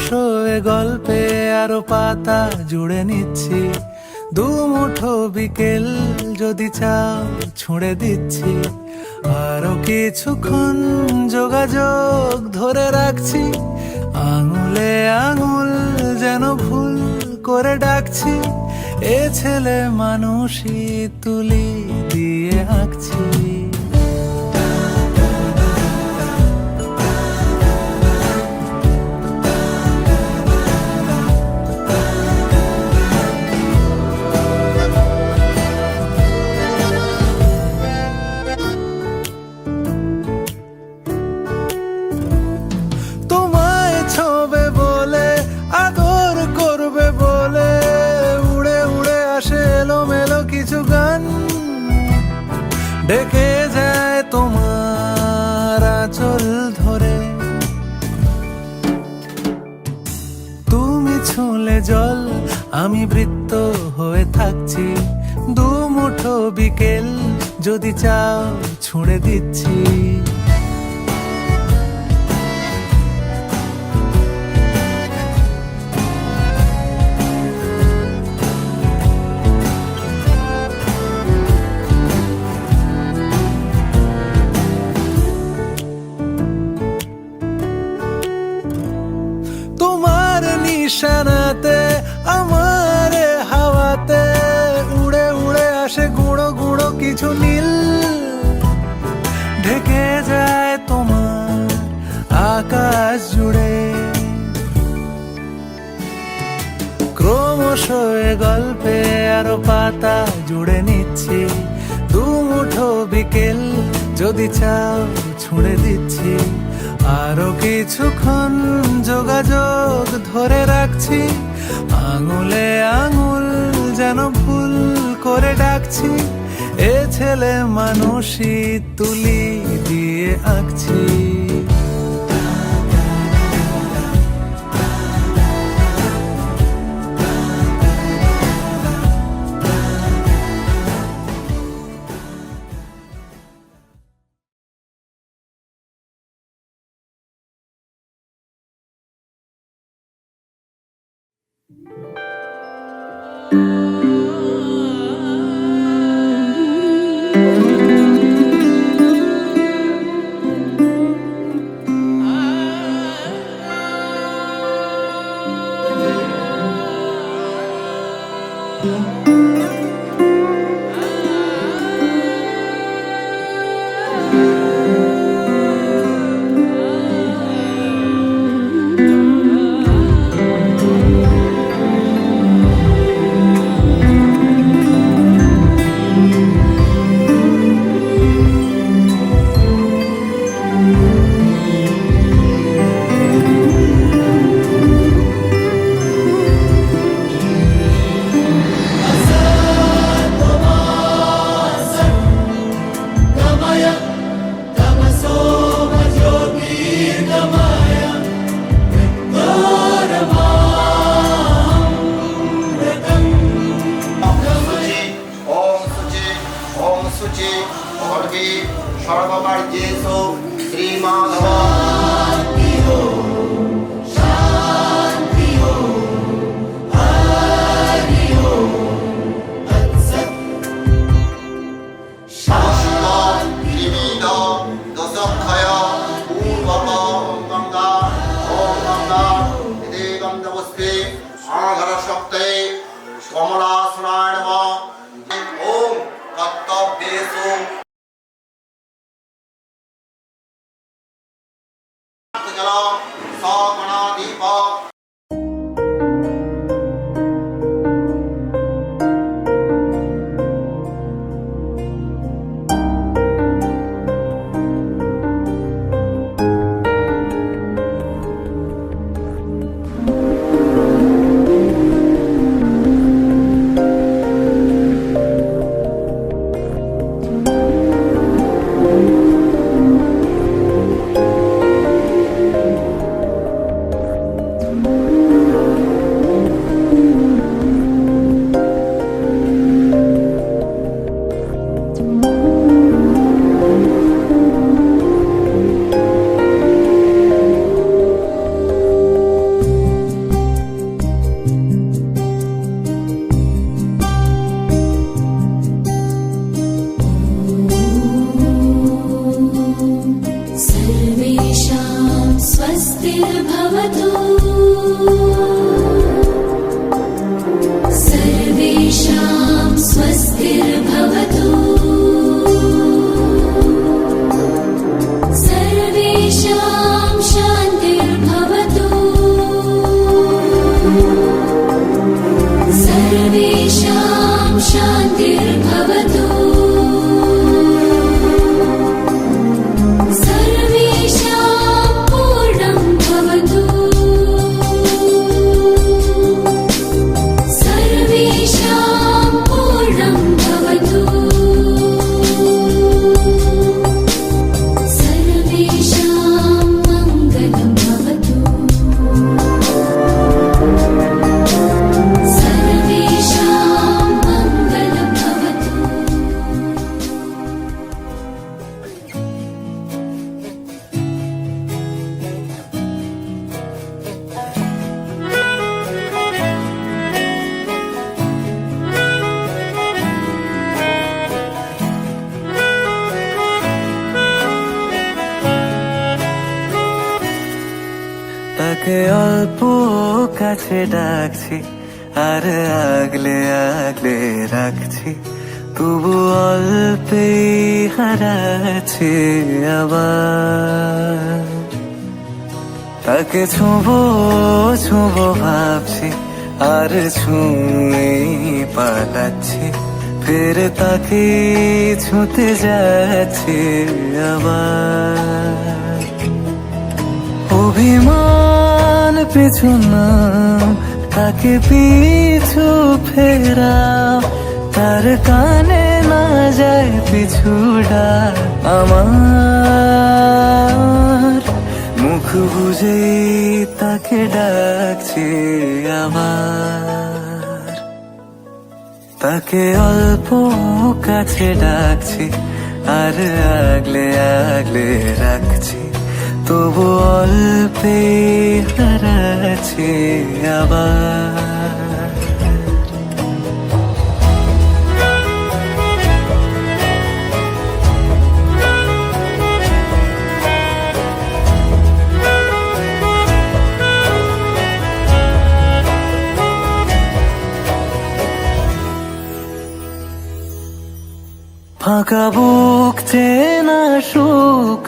এ গল্পে আরো পাতা জুড়ে নিচ্ছি, দুমুঠো বিকেল যদি চাও ছুঁড়ে দিচ্ছি। আরো কিছুক্ষণ যোগাযোগ ধরে রাখছি, আঙুলে আঙুল যেন ভুল করে ডাকছি। এ ছেলে মানুষই তুলি দিয়ে আঁকছি। তোমায় ছোবে বলে, আদর করবে বলে, উড়ে উড়ে আসে এলোমেলো কিছু গান, ডেকে যায় তোমার আঁচল ধরে। তুমি ছুঁলে জল, আমি বৃত্ত হয়ে থাকছি, দুমুঠো বিকেল যদি চাও ছুঁড়ে দিচ্ছি। তোমার নিশানাতে, আমার হাওয়াতে, উড়ে উড়ে আসে গুঁড়ো গুঁড়ো কিছু নীল, ঢেকে যায় তোমার আকাশ জুড়ে। ক্রমশ এ গল্পে আরো পাতা জুড়ে নিচ্ছি, দুমুঠো বিকেল যদি চাও ছুঁড়ে দিচ্ছি। আরো কিছুক্ষণ যোগাযোগ ধরে রাখছি, আঙুলে আঙুল যেন ভুল করে ডাকছি। এ ছেলে মানুষই তুলি দিয়ে আঁকছি। সর্বকার্যেষু শ্রীমাধব। কমলাসনায় নমঃ। ওম কর্তব্যেষু জল সকণাদীপ। सर्वेषां शान्तिर्भवतु सर्वेषां पूर्णं भवतु सर्वेषां पूर्णं भवतु सर्वेषां मङ्गलं भवतु सर्वेषां मङ्गलं भवतु তাকে অল্প কাছে ডাকছি আর আগলে আগলে রাখছি, তবু অল্পেই হারাচ্ছি আবার। তাকে ছুঁবো ছুঁবো ভাবছি আর ছুঁয়ে পালাচ্ছি, ফের তাকে ছুঁতে যাচ্ছি আবার। অভিমান পিছু না, তাকে পিছু ফেরাও, তার কানে না যায় পিছু ডাক আমার। মুখ বুঝেই তাকে ডাকছি আবার। তাকে অল্প কাছে ডাকছি আর আগলে আগলে রাখছি, তবু অল্পে হারাচ্ছি আবার। ফাঁকা বুক চেনা সুখ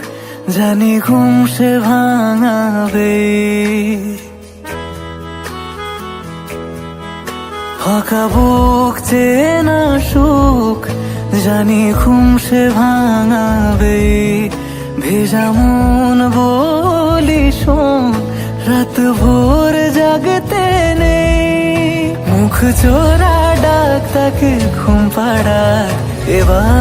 জানি ঘুম সে ভাঙাবে, ফাঁকা বুক চেনা সুখ জানি ঘুম সে ভাঙাবে। ভেজা মন বলি শোন, রাত ভোর জাগতে নেই, মুখ চোরা ডাক তাকে ঘুম পাড়াক এবার।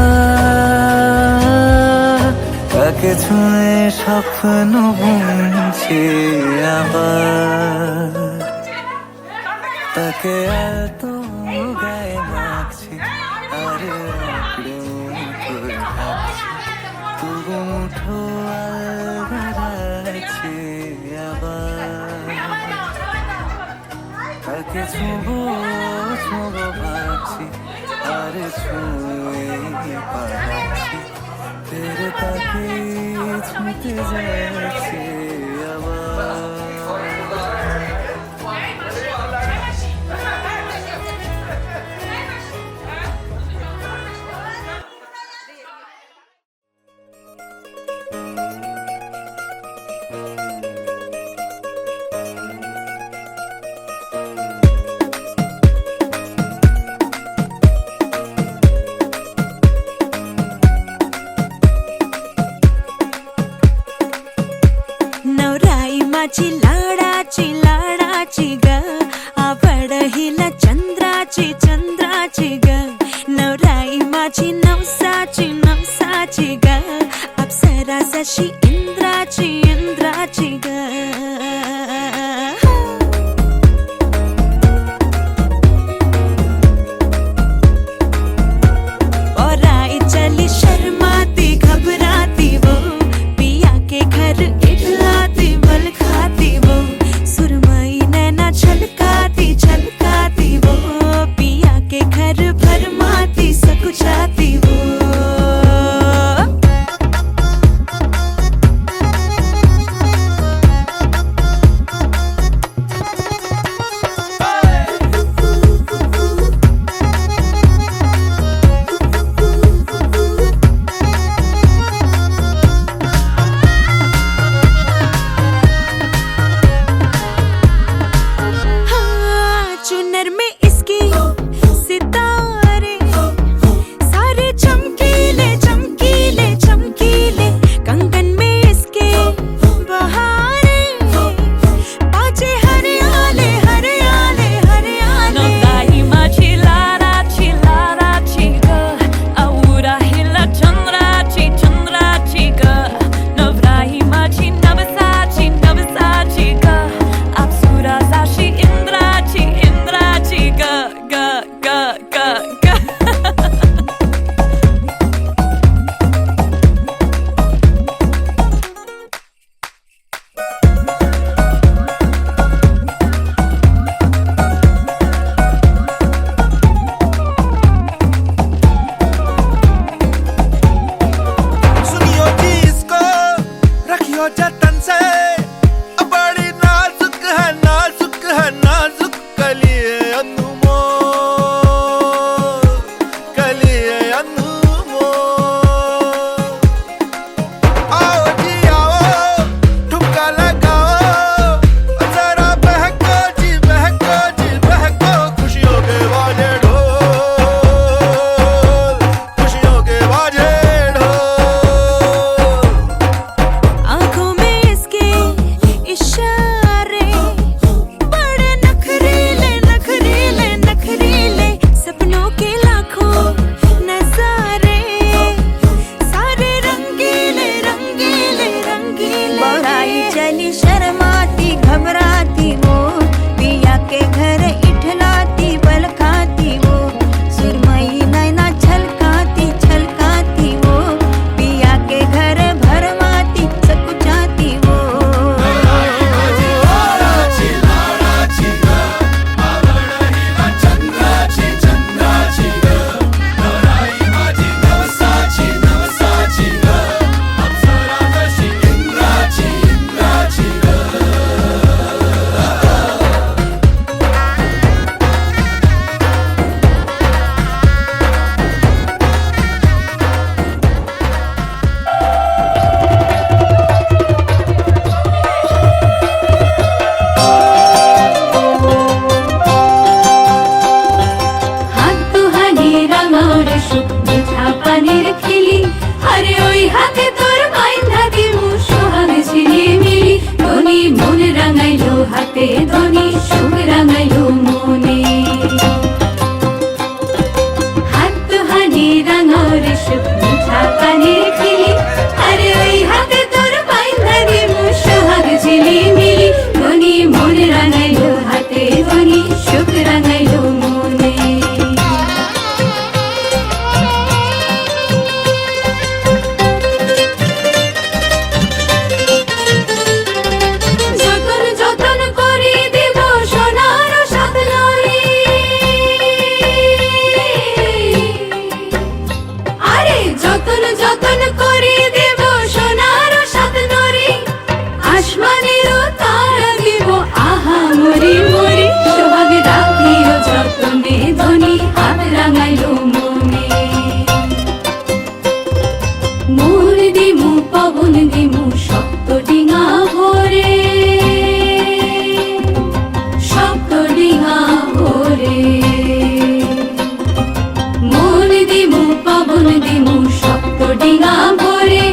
তাকে ছুঁয়ে স্বপ্ন বুনছি আবার। তাকে এত গায়ে মাখছি আর আঁকড়ে মুঠো রাখছি, তবু মুঠো আলগা আবার। তাকে ছুঁবো ছুঁবো ভাবছি আর ছুঁয়ে পালাচ্ছি, ফের তাকে ছুঁতে যাচ্ছি আবার। का का का सुनियो जी इसको, रखियो जतन से, बड़ी नाजुक है नाजुक है नाजुक कलिए अनमोल, कलिए अनमोल। आओ जी आओ, ठुमका लगाओ, जरा बहको जी बहको जी बहको, खुशियों के बाजे ढोल, खुशियों के बाजे ढोल। आंखों में इसके इशारे बड़े नखरीले नखरीले नखरीले, सपनों के लाखों नजारे सारे रंगीले रंगीले रंगीले। बौराई चली शर्माती घबराती वो, पिया के घर इठलाती बल खाती वो, सुरमई नैना छलकाती छलकाती वो, पिया के घर भरमाती सकुचाती वो। হাত দুহানি রাঙার সুখ মিঠা পানির খিলি, আরে ওই হাতে তোর বাইন্ধা দিমু সোহাগ ঝিলিমিলি। ধনী মন রাঙাইলো হাতে ধনী সুখ রাঙাইলো মনে। হাত দুহানি রাঙার সুখ মিঠা পানির খিলি, আরে ওই হাতে তোর বাইন্ধা দিমু সোহাগ ঝিলিমিলি। ধনী মন রাঙাইলো হাতে ধনী সুখ রাঙাইলো মনে। যতন যতন করে দেব সোনার সাথ লরি, আরে যতন যতন করে দেব সোনার সাথ লরি। আসমানেরও তারা দেব আহা মরি মরি, সোহাগ রাখিও যতনে ধনী হাত রাঙাইলো মনে। মোর দিমু পবন দিমু শক্ত ডিঙা ভরে, শক্ত ডিঙা ভরে। মোর দিমু পবন দিমু শক্ত ডিঙা ভরে,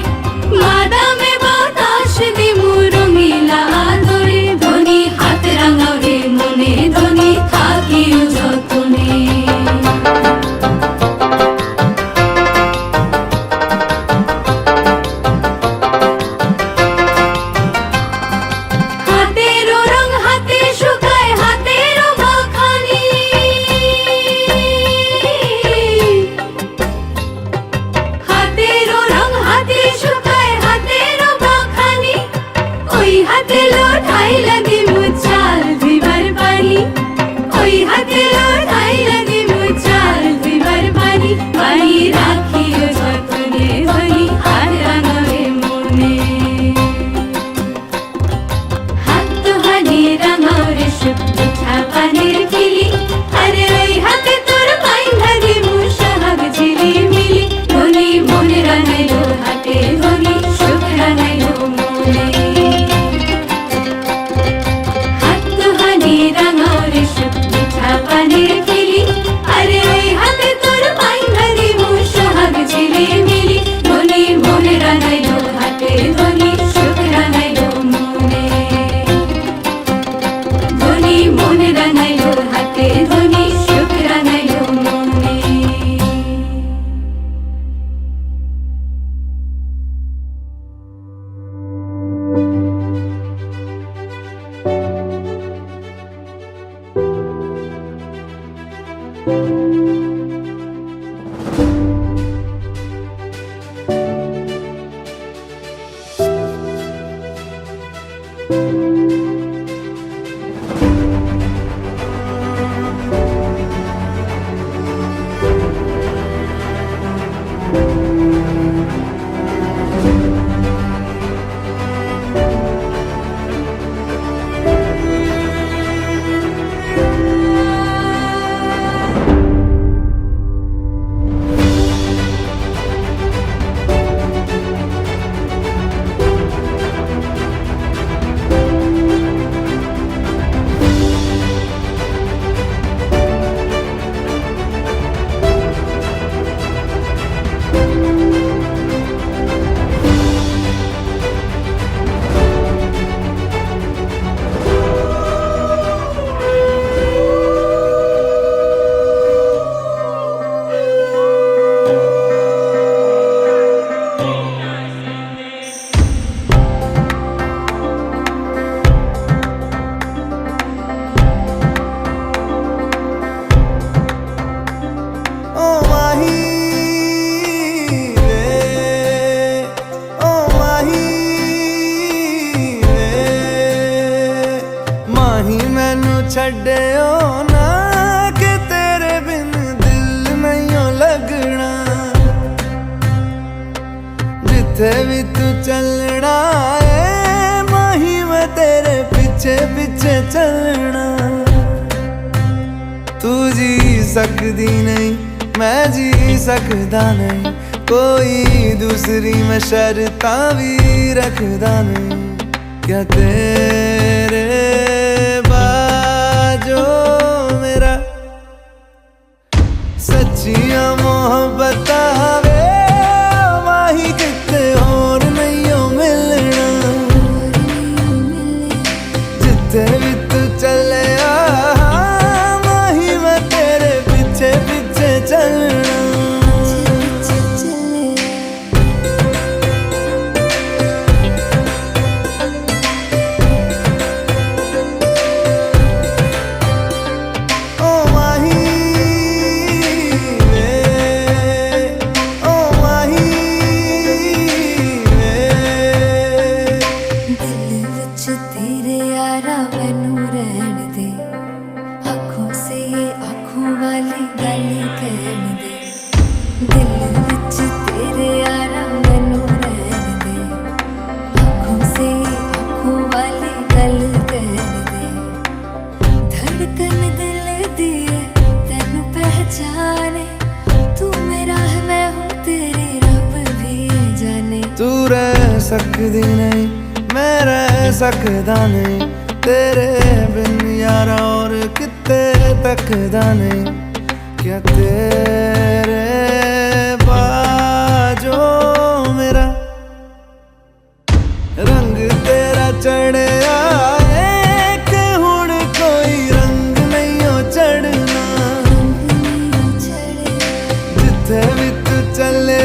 বাদামে বাতাস দিমু রঙিলা আদরে। ধনী হাত রাঙাও রে মনে ধনী থাকিও যতনে। হাতেরও রং হাতে শুকায় হাতেরও মাখানি, হাতেরও রং হাতে শুকায় হাতেরও মাখানি। ওই হাতে লোটাইলা দিমু চাল ধুইবার পানি, ওই হাতে লোটাইলা দিমু চাল ধুইবার পানি। পানি রাখিও যতনে ধনী হাত রাঙাবে মনে। হাত দুহানি রাঙাও রে সুখ মিঠা পানির খিলি, আরে ওই হাতে তোর বাইন্ধা দিমু সোহাগ ঝিলিমিলি। ধনী মন রাঙাইলো হাতে ধনী সুখ রাঙাইলো মনে। হাত দুহানি রাঙাও রে সুখ মিঠা পানির খিলি, আরে ওই হাতে তোর বাইন্ধা দিমু সোহাগ ঝিলিমিলি। ধনী মন রাঙাইলো হাতে ধনী সুখ রাঙাইলো মনে। ধনী মন রাঙাইলো হাতে ধনী সুখ রাঙাইলো মনে। thank you पीछे चलना। तू जी सकदी नहीं मैं जी सकदा नहीं, कोई दूसरी मैं शर्तां भी रखदा नहीं। क्या तेरे बाजो मेरा सच्चियां मोहब्बत वे माही किते और नहीं हो मिलना। जिथे भी तू चले माही मैं तेरे पीछे पीछे चलना। तू रह सकदी नहीं मैं रह सकदा नहीं, तेरे बिन यारा और किते तकदा नहीं। क्या तेरे बाजो मेरा रंग तेरा चढ़े कि हुण कोई रंग नहीं हो चढ़ना। जिथे भी तू चले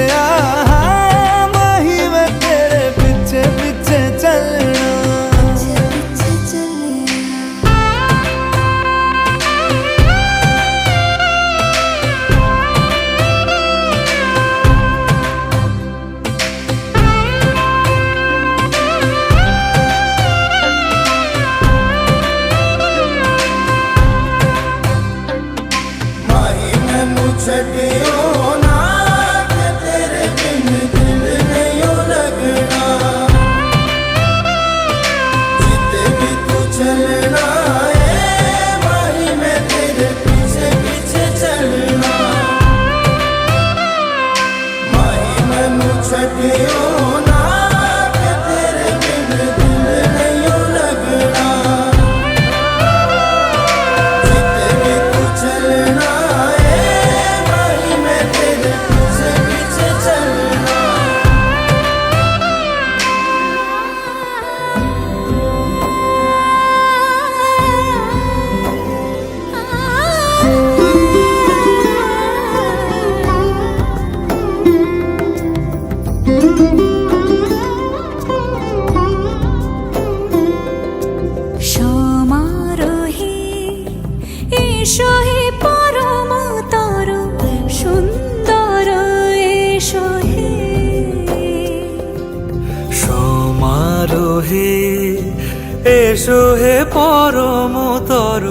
এসো হে পরম তর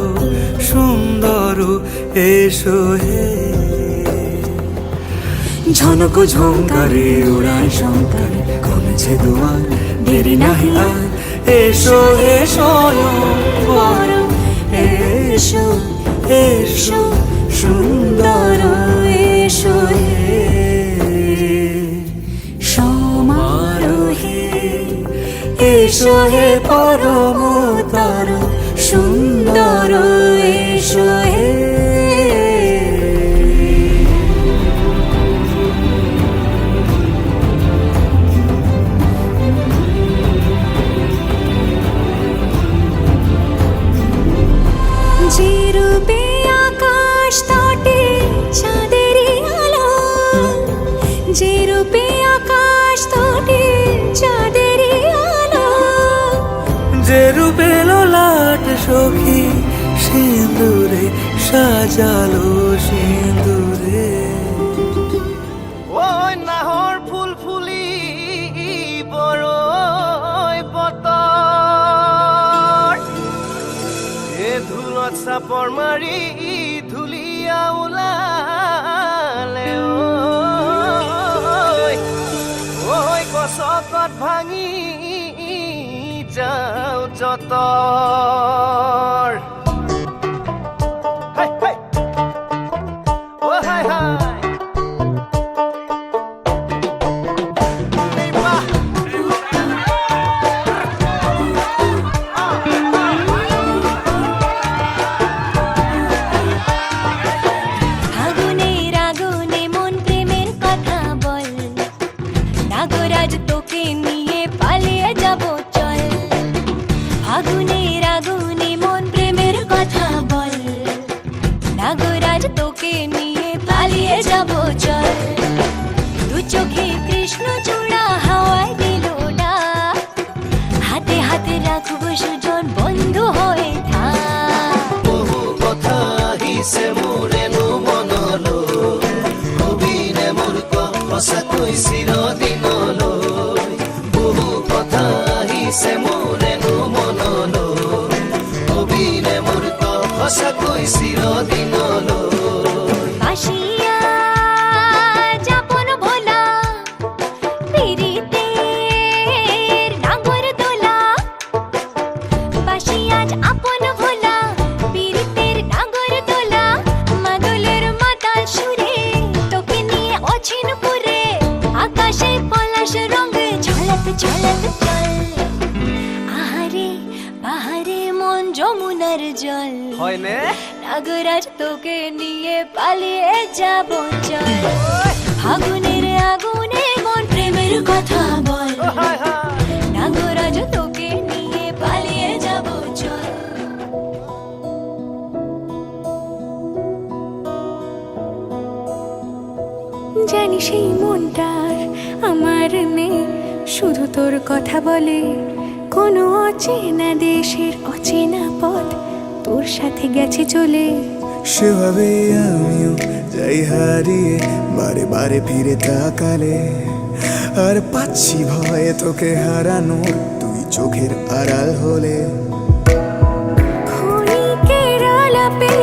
সুন্দর এসো হে। ঝনক ঝঙ্কারে উড়ায় শঙ্কারে কমেছে দুয়ার দেরি নাহি আর। এসো হে স্বয়ং পরম এসো এসো সুন্দর এসো হে। সমারোহে এসো হে পরম তর সুন্দর এসো হে। যে রূপে আকাশ তটে চাঁদেরই আলো, যে রূপে আকাশ তটে চাঁদেরই আলো, যে রূপে ললাট সখী সিঁদুরে সাজালো সিঁদুরে। ওই নাহর ফুল ফুলি বড়ই বতর, এ ধুলত চাপৰ মাৰি ধুলিয়া ওলালে। ঐ গছকত ভাঙি যাও যত ও হাই হাই আগুনের আগুনে মন প্রেমের কথা বল নাগরাজ তোকে নিয়ে পালিয়ে যাব চল আগুনের আগুনে মন প্রেমের কথা বল নাগরাজ তোকে নিয়ে পালিয়ে যাব চল দু চোখে কৃষ্ণ চূড়া হাওয়ায় দিল না হাতে হাতে রাখবো সুজন বন্ধু হয়ে থাক বহু কথা হিসে মোরে নো মনলো কবিনে মূর্খ সঁচাকৈ চিরদিনলো বহু কথা হিসে মোরে নো মনলো কবিনে মূর্খ সঁচাকৈ চিরদিনলো বাসিয়া যাপন ভোলা পিরিতের নাগর দোলা বাসিয়া আপন ভোলা পিরিতের নাগর দোলা মাদলের মাতাল সুরে তোকে নিয়ে অছিন পুরে আকাশে পলাশ রঙে ঝলক ঝলক চল আহারে বাহারে মন যমুনার জল হয় নে নাগরাজ তোকে নিয়ে পালিয়ে যাব চল আগুনের আগুনে মন প্রেমের কথা বল হাই হাই নাগরাজ তোকে নিয়ে পালিয়ে যাব চল জানি সেই মনটার আমার নেই শুধু তোর কথা বলে কোনো অচেনা দেশের অচেনা পথ তোর সাথে গেছে চলে সেভাবে আমিও যাই হারিয়ে বারে বারে ফিরে তাকালে আর পাচ্ছি ভয়ে তোকে হারানোর তুই চোখের আড়াল হলে ক্ষণিকের আলাপে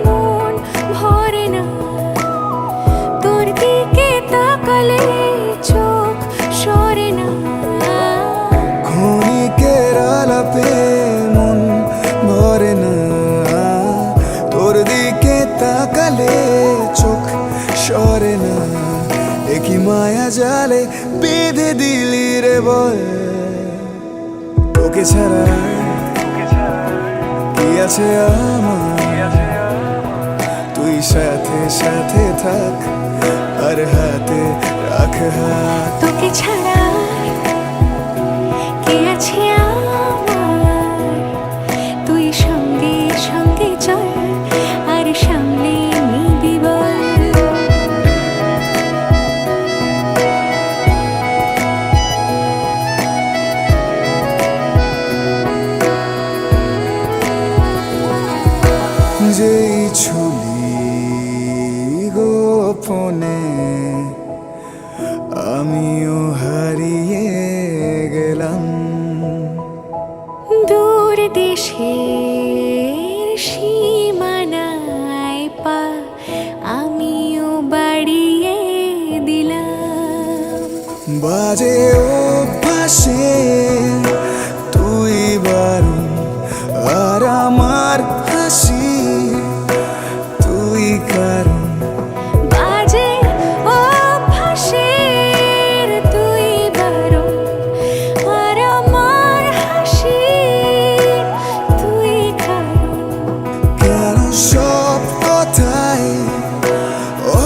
মন ভরে না তোর দিকে তাকালে চোখ সরে না ক্ষণিকের আলাপে মন ভরে না তোর দিকে তাকালে চোখ সরে না একই মায়া জালে বেঁধে দিলি রে বল তোকে ছাড়া কি আছে আমার তুই সাথে সাথে থাক আর হাতে রাখ হাত তোকে ছাড়া কে আছে আমার তুই সঙ্গে সঙ্গে চল আর সামনে নিবি বল যেই ছুলি গোপনে আমিও হারিয়ে গেলাম দূর দেশের সীমানায় পা আমিও বাড়িয়ে দিলাম বাজে অভ্যাসে তুই বারণ আর আমার হাসি তুই কারণ বাজে অভ্যাসের তুই বারণ আর আমার হাসি তুই কারণ কেন সব কথাই ও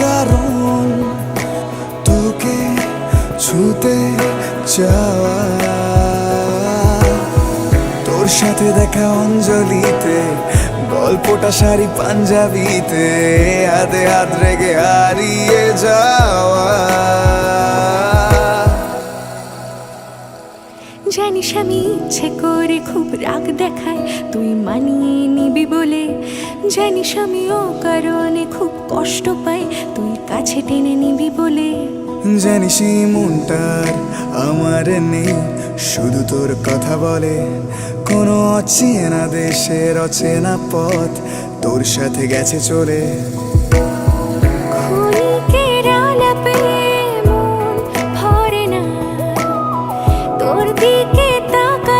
কারণ তোকে ছুতে চাওয়া তোর সাথে দেখা অঞ্জলিতে গল্পটা শাড়ি পাঞ্জাবিতে হাতে হাত রেখে হারিয়ে যাওয়া জানিস আমি ইচ্ছে করে খুব রাগ দেখায় তুই মানিয়ে নিবি বলে জানিস আমি অকারণে খুব কষ্ট পাই তুই কাছে টেনে নিবি বলে জানিস এই মনটার আমার নেই শুধু তোর কথা বলে কোনো অচেনা দেশের অচেনা পথ তোর সাথে গেছে চলে ক্ষণিকের আলাপে মন ভরে না তোর দিকে তাকা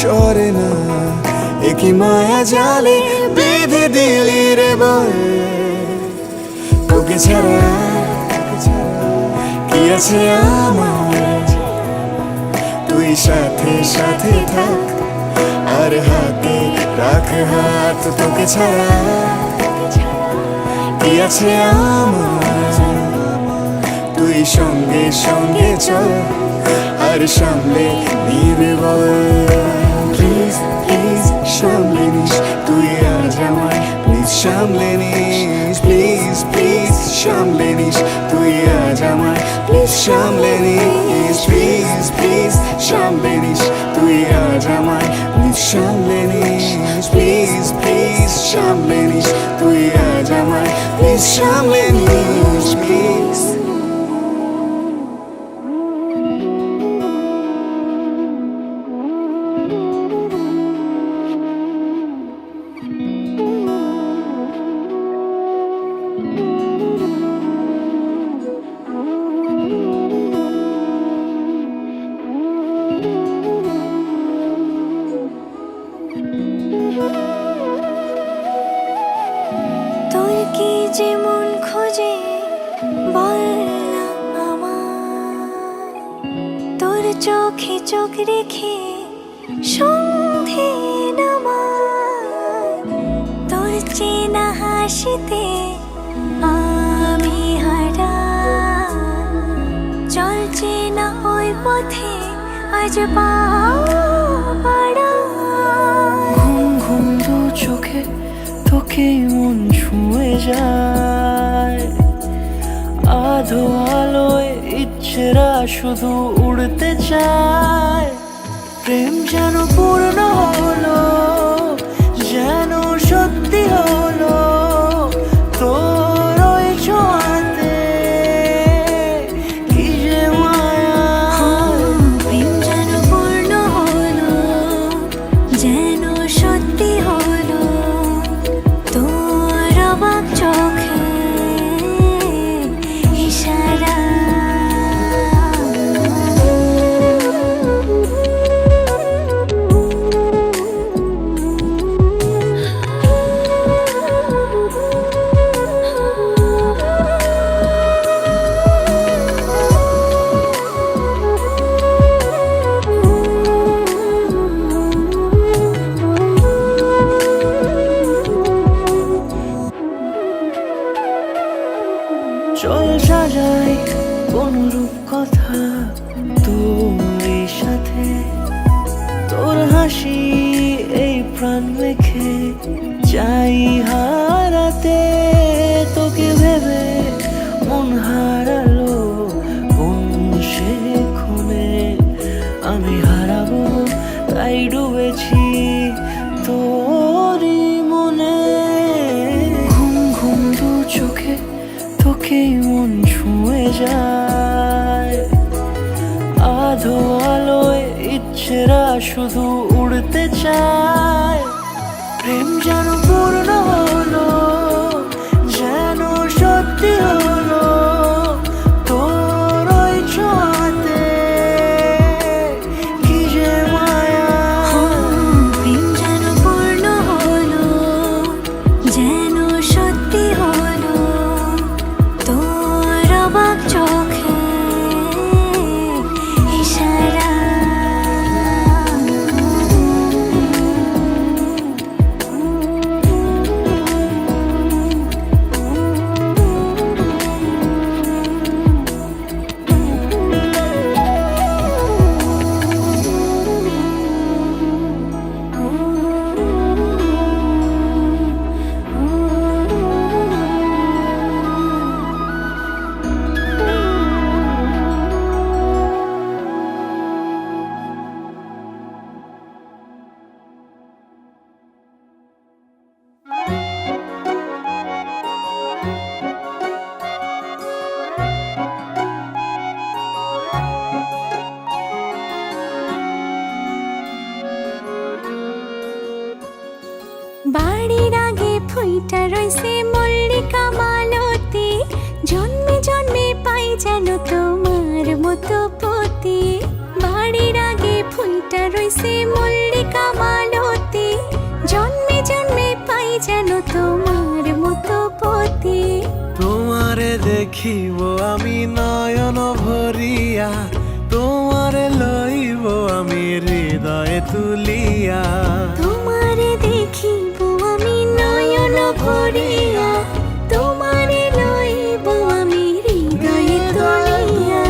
সরে না, একই মায়া জালে বেঁধে দিলি রে বল। তোকে ছাড়া কি আছে আমার, তুই সাথে সাথে থাক আর হাতে রাখ হাত। তোকে ছাড়া কি আছে আমার, তুই সঙ্গে সঙ্গে চল আর সামলে নিবে বল। প্লিজ প্লিজ সামলে নিস তুই আজ আমায়, প্লিজ সামলে নিস। প্লিজ প্লিজ সামলে নিস তুই আজ আমায়, প্লিজ সামলে নিস। প্লিজ প্লিজ সামলে নিস তুই আজ আমায়, প্লিজ সামলে নিস। প্লিজ প্লিজ সামলে নিস তুই আজ আমায়, প্লিজ সামলে নিস। প্লিজ তোর কি যে মন খোঁজে বল না আমায়, তোর চোখে চোখ রেখে সন্ধে নামায়, তোর চেনা হাসিতে আমি হারাই। চল চেনা ওই পথে আজ পা বাড়াই। ঘুম ঘুম দু চোখে তোকে মন ছুঁয়ে যায়, আধো আলোয় ইচ্ছেরা শুধু উড়তে চায়। প্রেম যেন পূর্ণ হলো, যেন সত্যি হলো তোর ওই ছোঁয়াতে, কি যে মায়া। প্রেম যেন পূর্ণ হলো, যেন সত্যি হলো তোর অবাক চোখে ইশারা। চল সাজাই কোন রূপ কথা তোর সাথে, তোর হাসি এই প্রাণ রেখে চাই হারাতে। তোকে ভেবে মন হারালো কোন সে ক্ষণে, আমি হারাবো তাই ডুবেছি তোরই মনে। ঘুম ঘুম দু চোখে তোকে মন ছুঁয়ে যায়, আধো আলোয় ইচ্ছেরা শুধু উড়তে চায়। প্রেম যেন পূর্ণ হলো, যেন সত্যি হলো তোর ওই ছোঁয়াতে, কি যে মায়া। প্রেম যেন পূর্ণ হলো, যেন সত্যি হলো তোর অবাক চোখে ইশারা। বাড়ির আগে ফুইটা রইছে মল্লিকা মালতী, জন্মে জন্মে পাই যেন তোমার মতো পতি। বাড়ির আগে ফুইটা রইছে মল্লিকা দেখিব আমি নয়ন ভরিয়া, তোমারে লইব আমি হৃদয়ে তুলিয়া। তোমারে দেখিব আমি নয়ন ভরিয়া, তোমারে লইব আমি হৃদয়ে তুলিয়া।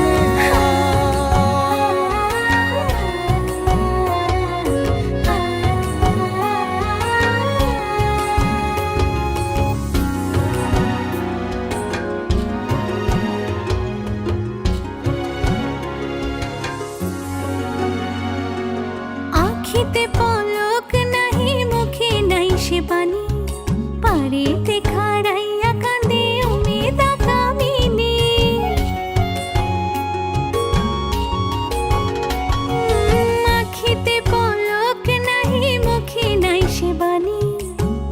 আখিতে পলক নাহি, মুখে নাই সে বাণী, পারেতে খাড়াইয়া কাঁদে উমেদা কামিনী। আখিতে পলক নাহি, মুখে নাই সে বাণী,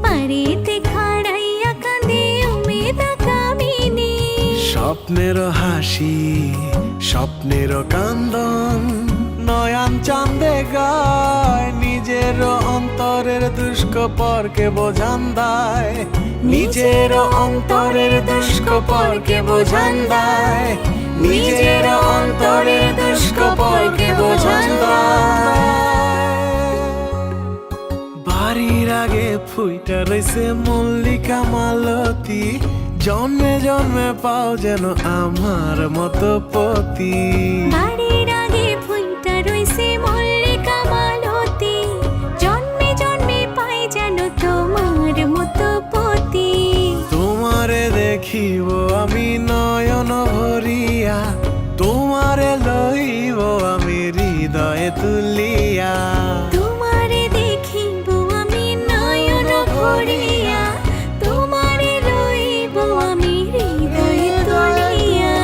পারেতে খাড়াইয়া কাঁদে উমেদা কামিনী। স্বপ্নের হাসি, স্বপ্নের কান্দন, নয়ন চাঁদে গায় নিজের অন্তরের দুষ্কপরকে বোঝান দেয়, নিজের অন্তরের দুষ্কপরকে বোঝান দেয়, নিজের অন্তরের দুষ্কপরকে বোঝান দেয়। বাড়ির আগে ফুইটা রয়েছে মল্লিকা মালতী, জন্মে জন্মে পাও যেন আমার মতো পতি। বাড়ির আগে ফুইটা রইছে মল্লিকা মালতী, জন্মে জন্মে পাই যেন তোমার মতো পতি। তোমারে দেখিব আমি নয়ন ভরিয়া, তোমারে লইব আমি হৃদয়ে তুলিয়া। তোমারে দেখিব আমি নয়ন ভরিয়া, তোমারে লইব আমি হৃদয়ে তুলিয়া।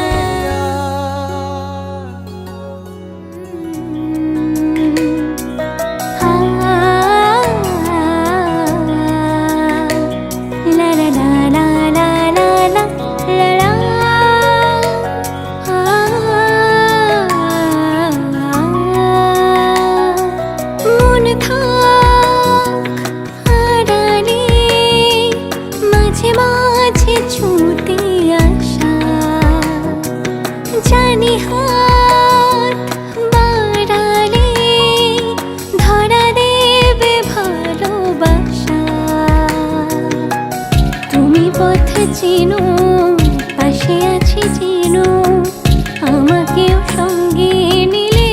লা লা লা লা লা লা লা লা মন থাক আড়ালে, মাঝে মাঝে ছুটে আসা, জানি হাত বাড়ালে ধরা দেবে ভালোবাসা। তুমি পথ চেনো, পাশে আছি চেনো, আমাকেও সঙ্গে নিলে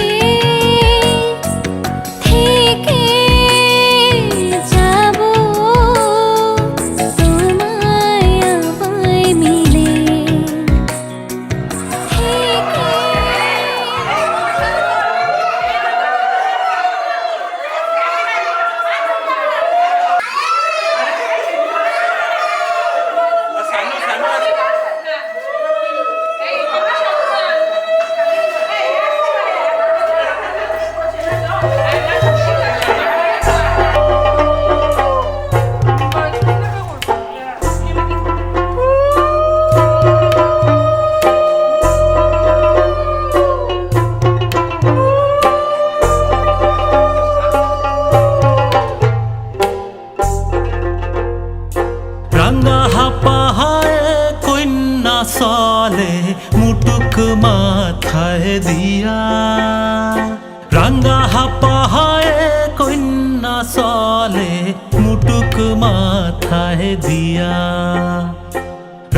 থেকে যাব তোমায় আমায় মিলে। রাঙ্গা হাপাহায় কন্যা চলে মুটুক মাথায় দিয়া, রাঙ্গা হাপাহায় কন্যা চলে মুটুক মাথায় দিয়া।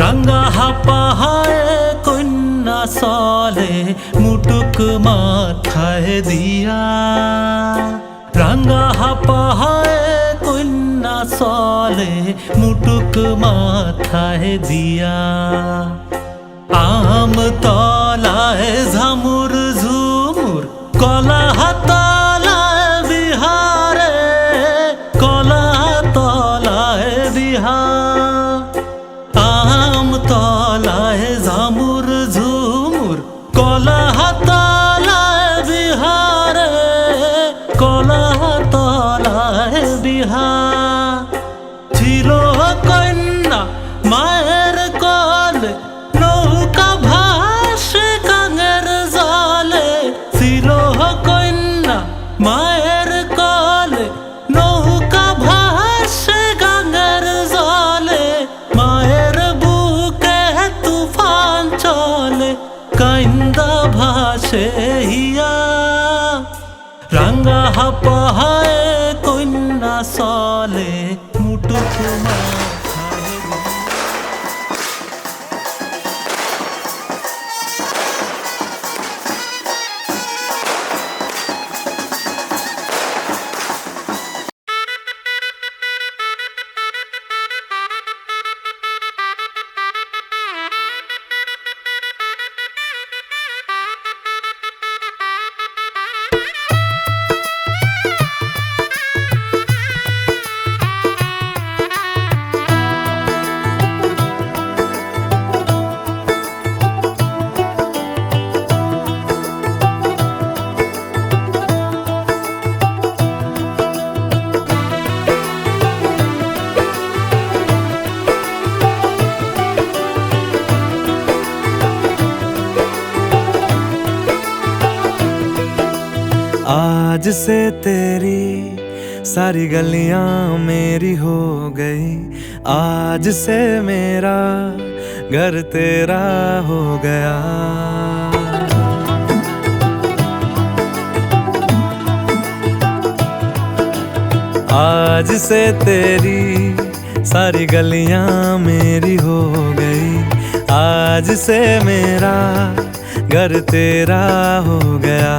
রাঙ্গা হাপাহায় কন্যা চলে মুটুক মাথায় দিয়া, রাঙ্গা হাপাহায় কন্যা চলে মুটুক মাথায় দিয়া। আম তলায় ঝামুর ঝুমুর, কলা তলায় বিহারে, কলা তলায় বিহার। আম তলায় ঝামুর ঝুমুর, কলা তলায় বিহারে, কলা তলায় বিহার। ছিল কন্যা মায়ের কোলে, নৌকা ভাসে কাঙের জলে। ছিল কন্যা মায়ের কোলে, নৌকা ভাসে কাঙের জলে। মায়ের বুকে তুফান ভাসে হিয়া রাঙ্গা হাপাহায় কন্যা চলে মুটুকুমা आज से तेरी सारी गलियां मेरी हो गई, आज से मेरा घर तेरा हो गया। आज से तेरी सारी गलियां मेरी हो गई, आज से मेरा घर तेरा हो गया।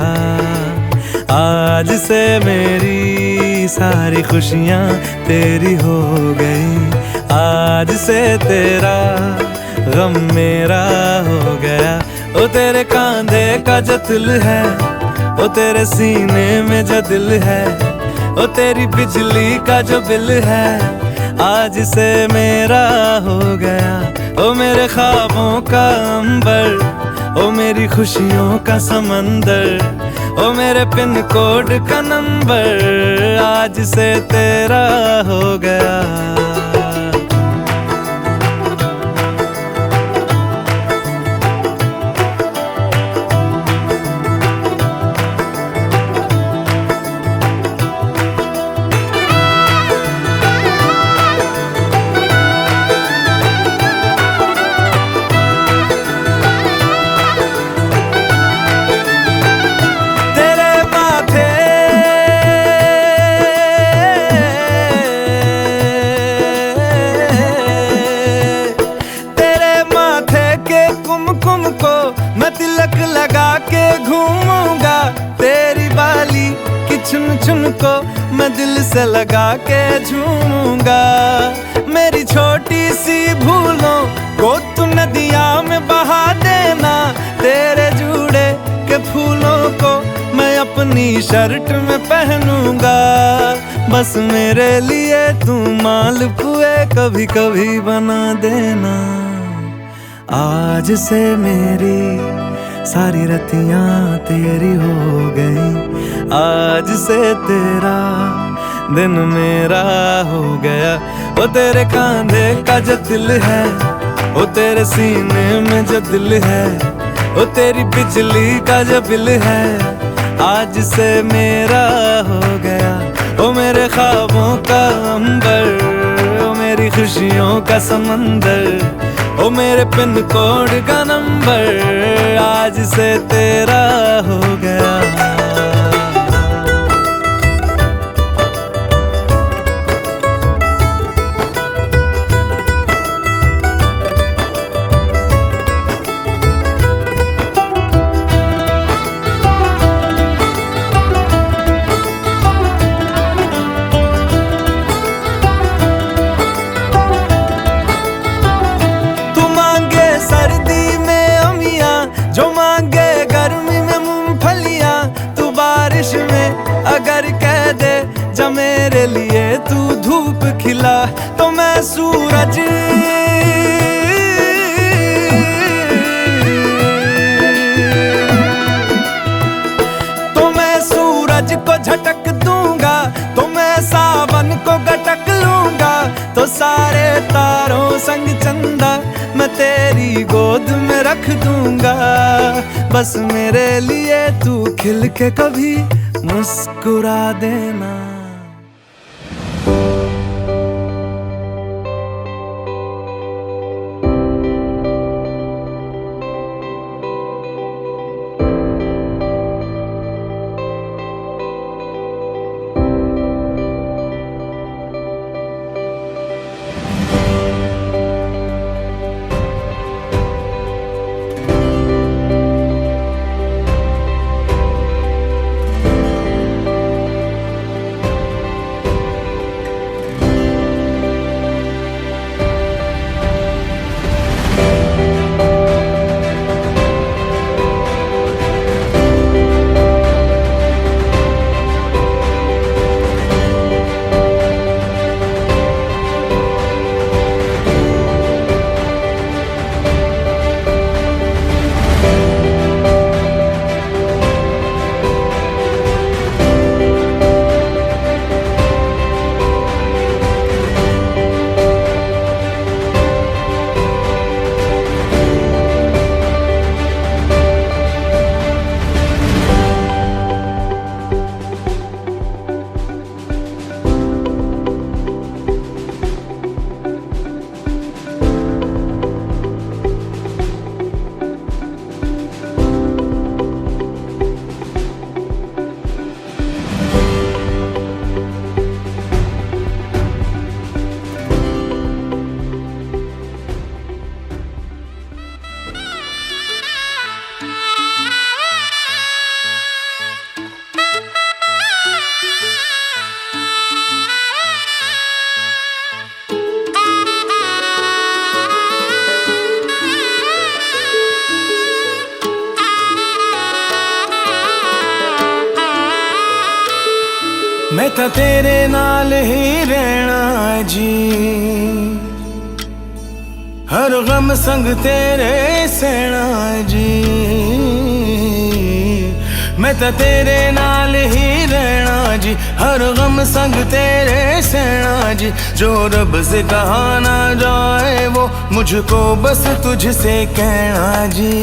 आज से मेरी सारी खुशियाँ तेरी हो गई, आज से तेरा गम मेरा हो गया। ओ तेरे कांधे का जो दिल है, ओ तेरे सीने में जो दिल है, ओ तेरी बिजली का जो बिल है, आज से मेरा हो गया। ओ मेरे ख्वाबों का अंबर, ओ मेरी खुशियों का समंदर, ओ मेरे पिन कोड का नंबर, आज से तेरा हो गया। तिलक लगा के घूमूंगा, तेरी बाली की चुन चुन को मैं दिल से लगा के झूमूंगा। मेरी छोटी सी भूलों को तू नदिया में बहा देना, तेरे जूड़े के फूलों को मैं अपनी शर्ट में पहनूंगा। बस मेरे लिए तू मालपुए कभी कभी बना देना। आज से मेरी सारी रतियां तेरी हो गई, आज से तेरा दिन मेरा हो गया। ओ तेरे कांधे का जो दिल है, ओ तेरे सीने में जो दिल है, ओ तेरी बिजली का जो बिल है, आज से मेरा हो गया। ओ मेरे ख्वाबों का अंबर, ओ मेरी खुशियों का समंदर, ओ मेरे पिन कोड का नंबर, आज से तेरा हो गया। अगर कह दे जा मेरे लिए तू धूप खिला, तो मैं सूरज को झटक दूंगा, तो मैं सावन को गटक लूंगा। तो सारे तारों संग चंदा मैं तेरी गोद में रख दूंगा। बस मेरे लिए तू खिल के कभी मुस्कुरा देना। मैं तो तेरे नाल ही रहना जी, हर गम संग तेरे सहना जी। मैं तो तेरे नाल ही रहना जी, हर गम संग तेरे सहना जी। जो रब से कहा ना जाए वो मुझको बस तुझसे कहना जी।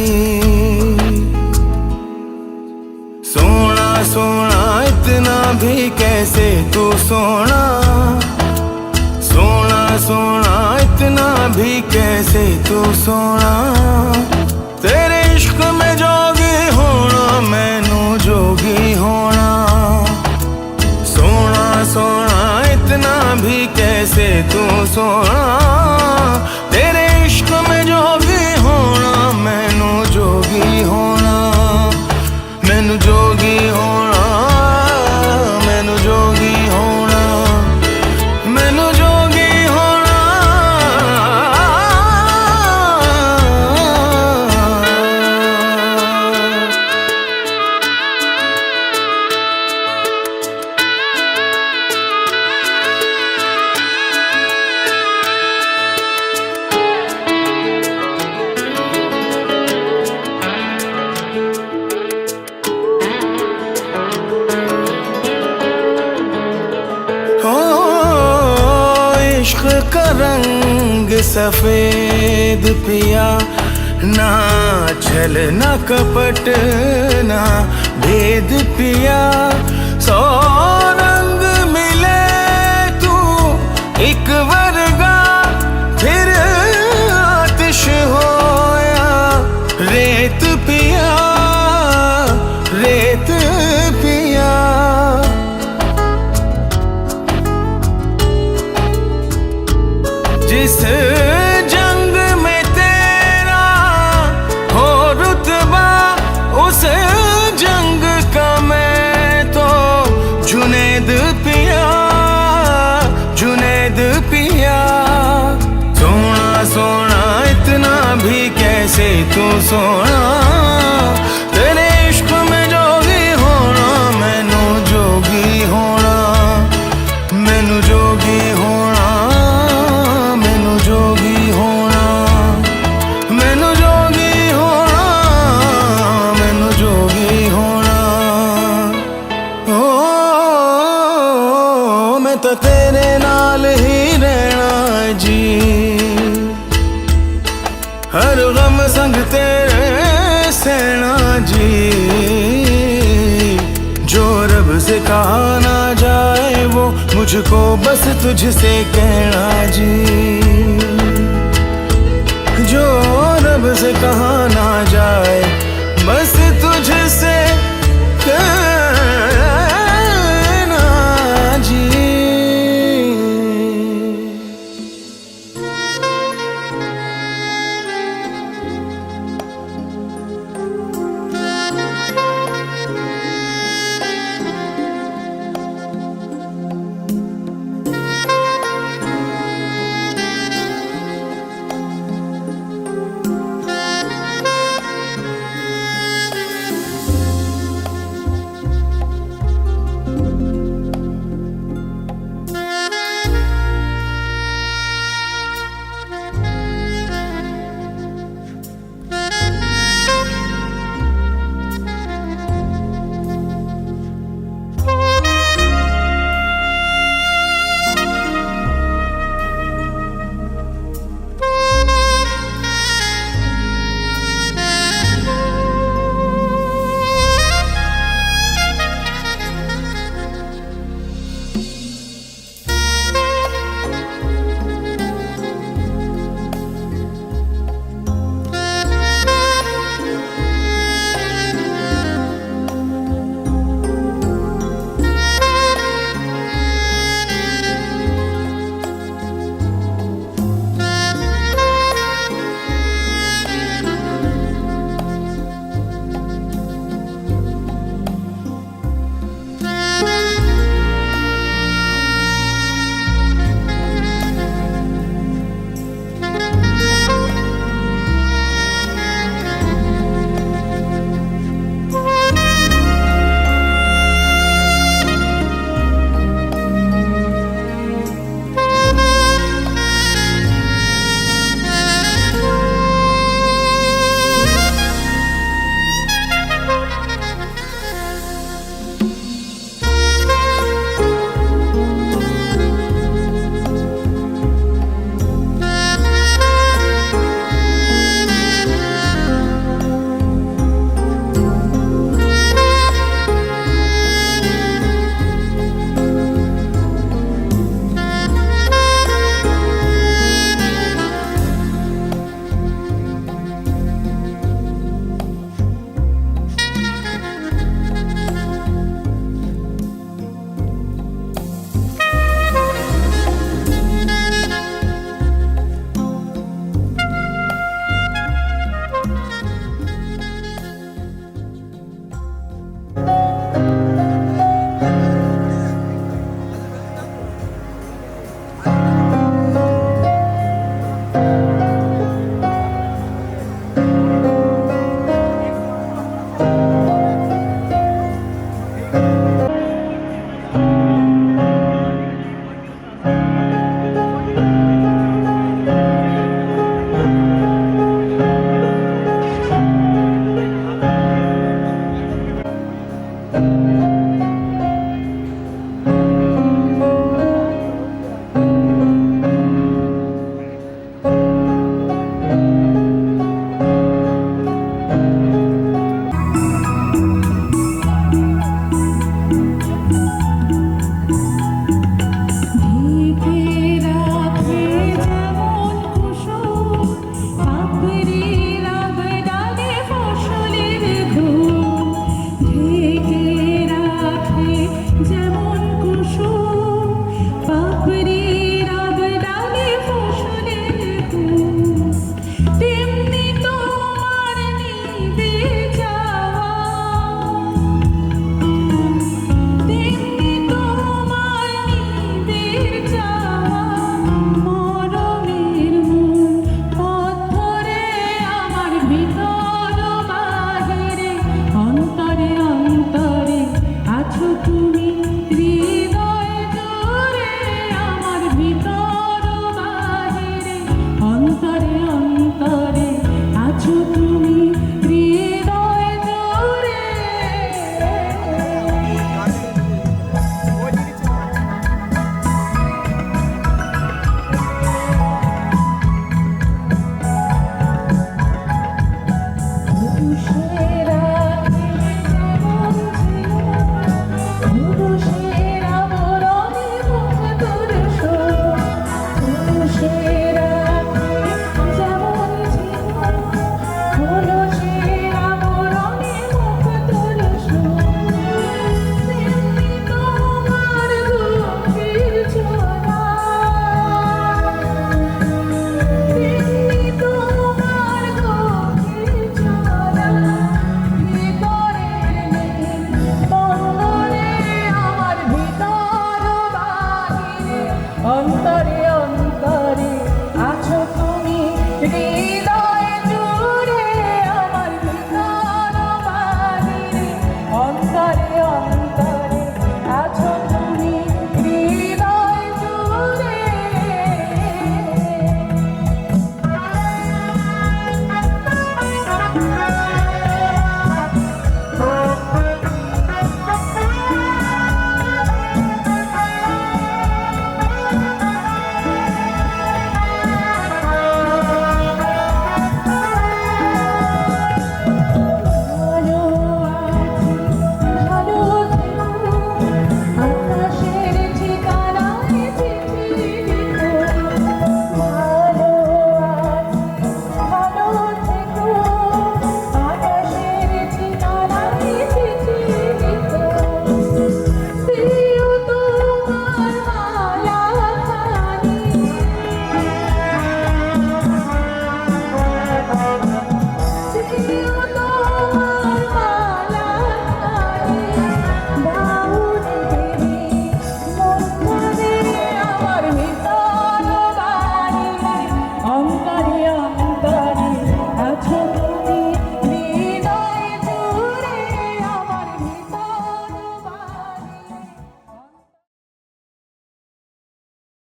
सोना सोना इतना भी कैसे तू सोना, सोना सोना इतना भी कैसे तू सोना। तेरे इश्क में जोगी होना मैनू जोगी होना। सोना सोना इतना भी कैसे तू सोना। तेरे इश्क में जोगी होना मैनू जोगी होना। मैनू जोगी होना, मैनू जोगी होना, मैनू जोगी होना। इश्क का रंग सफेद पिया, ना छल ना कपट ना भेद पिया। सौ रंग मिले तू एक वर्गा, फिर आतिश होया रेत पिया, रेत पिया। जिस जंग में तेरा हो रुतबा, उस जंग का मैं तो जुनैद पिया, जुनैद पिया। सोना सोना इतना भी कैसे तू सोना। तेरे इश्क में जोगी होना मैनू जोगी होना। मैनू जोगी होना, मैनू जोगी होना, मैनू जोगी होना, मैनू जोगी होना। ओ मैं तो तेरे नाल ही रहना जी, हर गम संग तेरे सहना जी। जो रब से कहा ना जाए वो मुझको बस तुझसे कहना जी। जो रब से कहा ना जाए बस तुझसे कहना जी।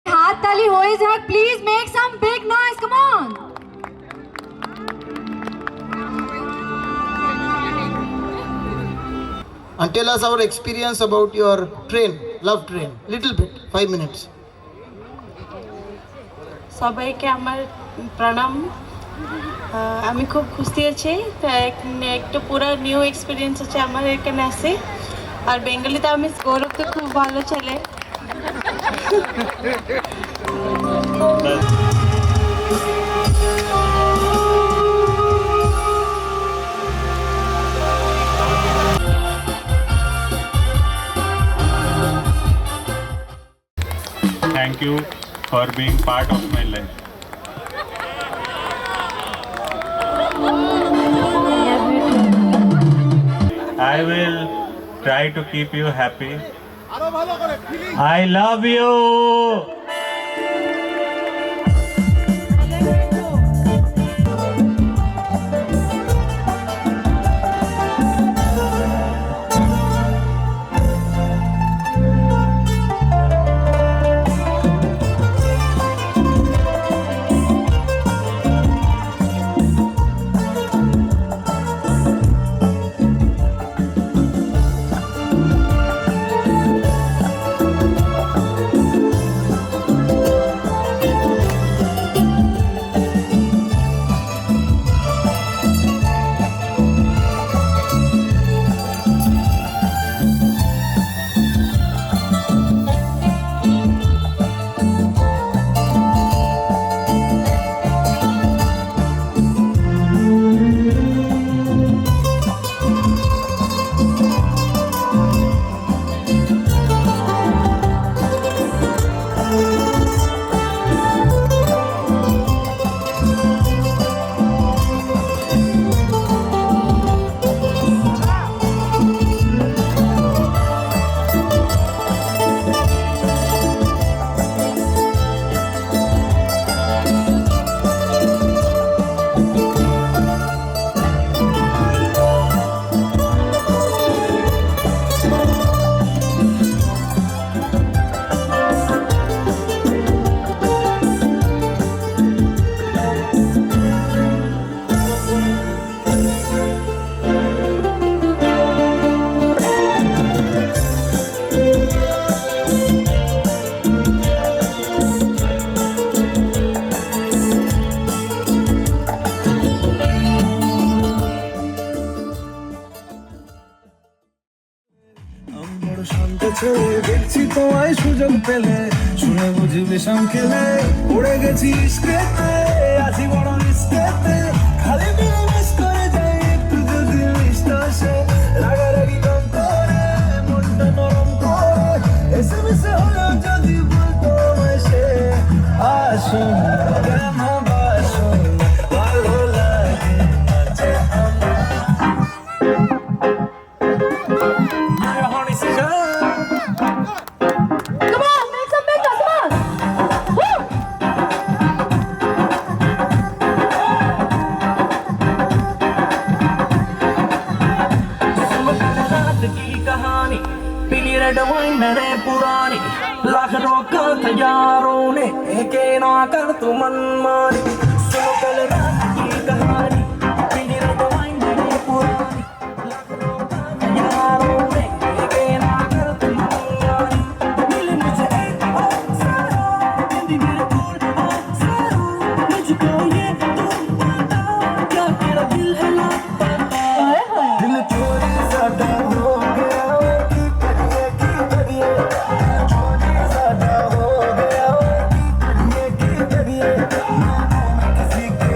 হাততালি হয়ে যাক, please make some big noise, come on. And tell us our experience about your train, love train, little bit, 5 minutes. সবাইকে আমার প্রণাম। আমি খুব খুশি আছি, একটা পুরো নিউ এক্সপিরিয়েন্স আছে আমার এখানে আসে। আর বেঙ্গলিতে আমি গৌরব তো খুব ভালো ছেলে। Thank you for being part of my life. I will try to keep you happy. I love you. শান্ত ছেলে দেখছি তোমায় সুযোগ পেলে শুনে বুঝি বিষম খেলে পড়ে গেছি ইস্কেতে আছি বড় ইস্কেতে খালি মিস করে যাই একটু যদি মিষ্ট আসে রাগারাগি কম করে মনটা নরম করে এসে মিশে হলো যদি বলতো আমায় সে আসুন কেন বাসুন ভালো লাগে মাঝে আমার कहानी पीली रेड वाइन मेरे पुरानी लाख रोका था यारों ने एक ना कर तू मनमानी सुनो कल रात की कहानी पीली रेड वाइन मेरे पुरानी लाख रोका था यारों ने एक ना कर तू मनमानी मिल मुझे एक और सारा जिंदगी मेरे दूर और सारा मुझको ये तू बता क्या तेरा दिल है लापता दिल चोरी सादा हो गया की करिए चोरी सादा हो गया की करिए किसी के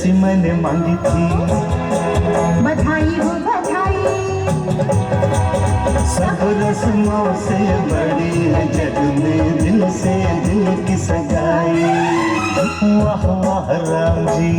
जैसी मैंने मांगी थी। बधाई हो बधाई, सब रस्मों से बड़ी है जग में दिल से दिल की सगाई। वाह वाह राम जी,